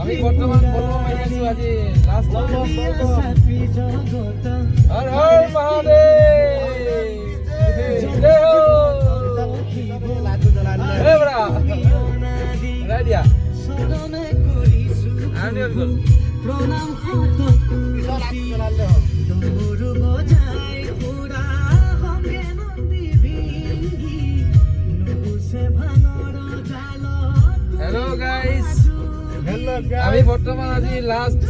আমি বর্তমান বলবো আছি আজি লাস্ট হর হর মহাদেব জয় হো এ বড়া রাইডিয়া আমি বল প্রণাম কত তোর বজায় পুরা হকে নন্দী বিঙ্গি নবুসে ভাঙর জাল হ্যালো গাইস আমি বর্তমান আজি লাস্ট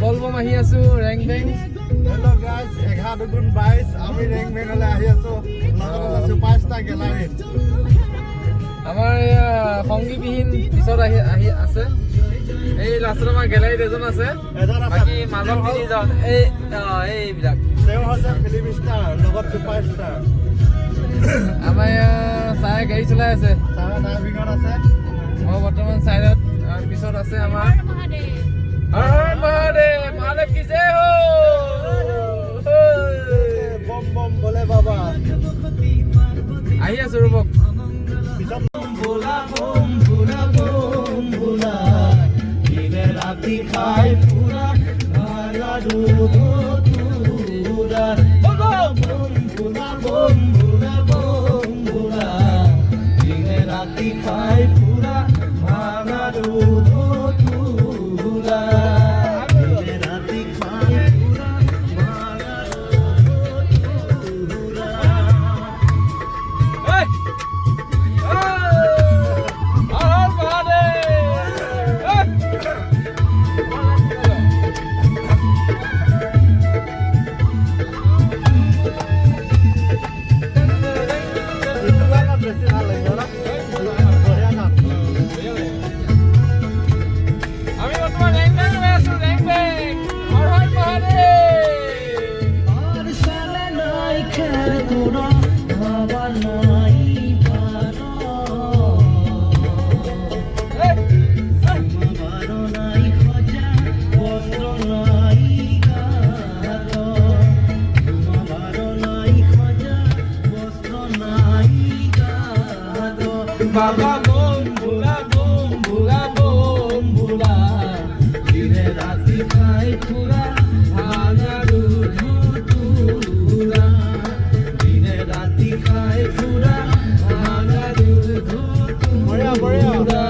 বলবম আহি আছো ৰেং বেং হেল্ল' গাইজ 11 গুণ 22 আমি ৰেং বেঙলৈ আহি আছো লগত আছো 5টা গেলাৰী আমাৰ সংগীবিহীন পিছত আহি আছে এই লাষ্টত আমাৰ গেলাৰীত এজন আছে বাকী মাজত তিনি জন এইবিলাক তেওঁ হৈছে ফিল্ম ষ্টাৰ লগত ছুপাৰ ষ্টাৰ আমাৰ চাই গাড়ী চলাই আছে তাৰ ড্ৰাইভিঙত আছে মই বৰ্তমান চাইডত পিছত আছে আমাৰ হৰ হৰ মহাদেৱ মহাদেৱ কি জয় হো বম বম বলে বাবা আহি আছো ৰূপক পিছত রাতি খাই পুরা ভাঙা দুধ তুরা বন্ধুরা বন্ধুরা দিনে রাতি খাই পুরা ভাঙা দুধ তুরা দিনে রাতি খাই পুরা ভাঙা দুধ তুরা বেছি ভাল লাগিব না বঢ়িয়া নাম আমি বর্তমান রেং বেং হয়ে আছো রেং বেং হর হর মহাদেব আর সালে নাই খেতুরা বাবার নাই পারো বারো নাই খোঁজা বস্ত্র নাই গাত বারো নাই খোঁজা বস্ত্র নাই গাত বাবা বন্ধুরা বন্ধুরা বন্ধুরা দিনে রাতি খাই পুরা ভাঙা দুধ তুরা দিনে রাতি খাই পুরা ভাঙা দুধ বঢ়িয়া বঢ়িয়া তুরা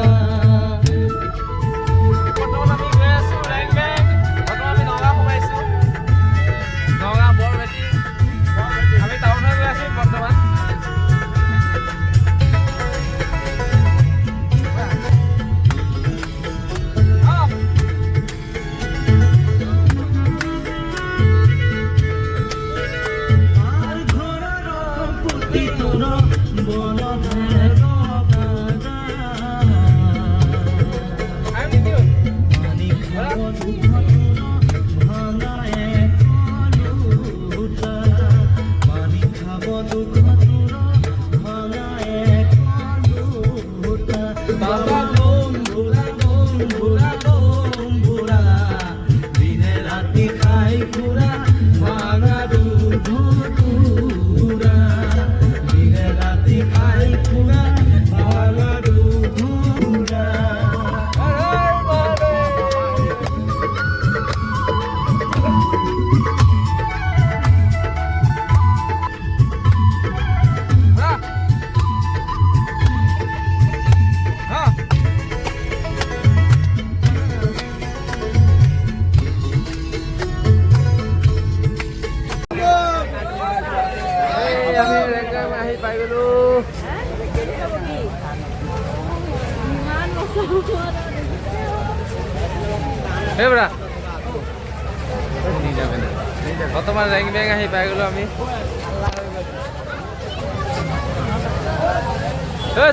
বর্তমান আমি গৈ আছো ৰেং বেং বৰ্তমান আমি নগাঁও সোমাইছো নগাঁও বৰবেটি আমি টাউনত গৈ আছো বৰ্তমান আর ঘোড়ার পুতি তোর বল ভেগ আমি দিও পানি খাব দুধ তোর ভাঙা এক লুটা পানি খাব দুধ তোর ভাঙা এক লুটা বাবা বন্ধুরা বন্ধুরা বন্ধুরা দিনে রাতি খাই পুরা ভাঙা দুধ তুরা দিনে রাতি খাই পুরা ভাঙা দুধ তুরা হর হর মহাদেব হ্যাঁ হ্যাঁ আমি ৰেং বেং আহি পাই গলো এই বড়া বৰ্তমান ৰেং বেং আহি পাই গলো আমি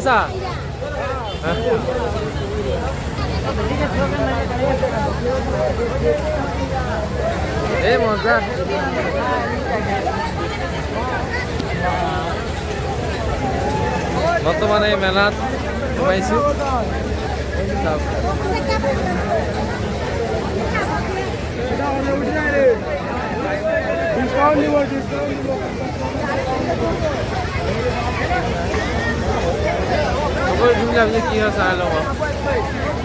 চা এই মজা বৰ্তমান এই মেলাত সোমাইছো চাওক ডিসকাউন্ট দিব ডিসকাউন্ট দিব খবৰ তুমি ভাবিছে কি হয় চাই লওঁ